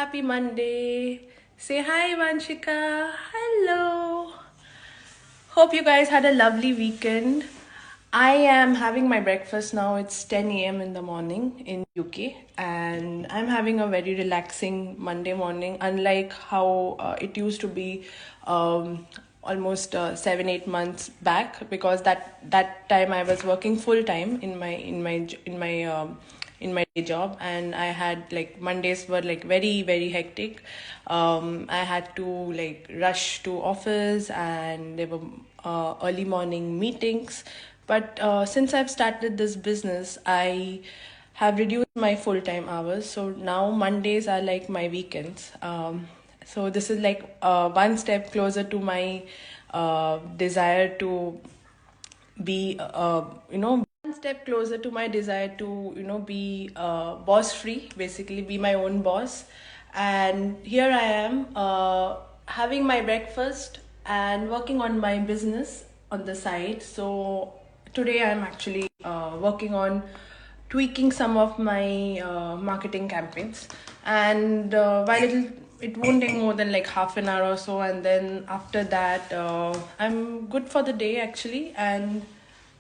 Happy Monday. Say hi, Vanshika. Hello. Hope you guys had a lovely weekend. I am having my breakfast now. It's 10 a.m. in the morning in UK, and I'm having a very relaxing Monday morning, unlike how it used to be almost 7 8 months back, because that time I was working full time in my day job, and I had like Mondays were like very hectic. I had to like rush to office, and there were early morning meetings. But since I've started this business, I have reduced my full time hours. So now Mondays are like my weekends. So this is like one step closer to my desire to be one step closer to my desire to be boss free, basically be my own boss. And here I am, having my breakfast and working on my business on the side. So today I'm actually working on tweaking some of my marketing campaigns. And while it won't take more than like half an hour or so, and then after that I'm good for the day actually, and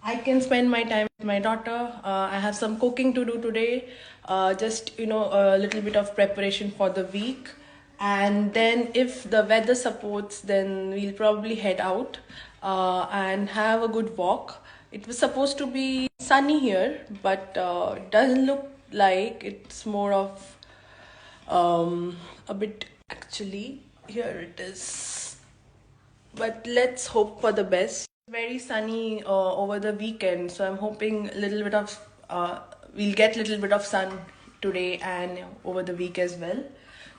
I can spend my time with my daughter. I have some cooking to do today, just a little bit of preparation for the week. And then if the weather supports, then we'll probably head out and have a good walk. It was supposed to be sunny here, but it doesn't look like. It's more of a bit, actually. Here it is, but let's hope for the best. Very sunny over the weekend, so I'm hoping a little bit of we'll get a little bit of sun today and over the week as well.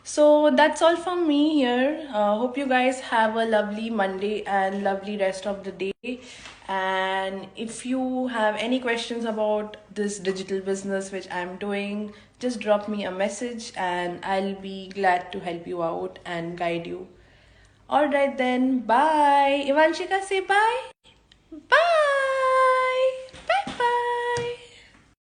So that's all from me here. Hope you guys have a lovely Monday and lovely rest of the day. And if you have any questions about this digital business which I'm doing, just drop me a message and I'll be glad to help you out and guide you. All right then. Bye. Ivanshika, say bye. Bye.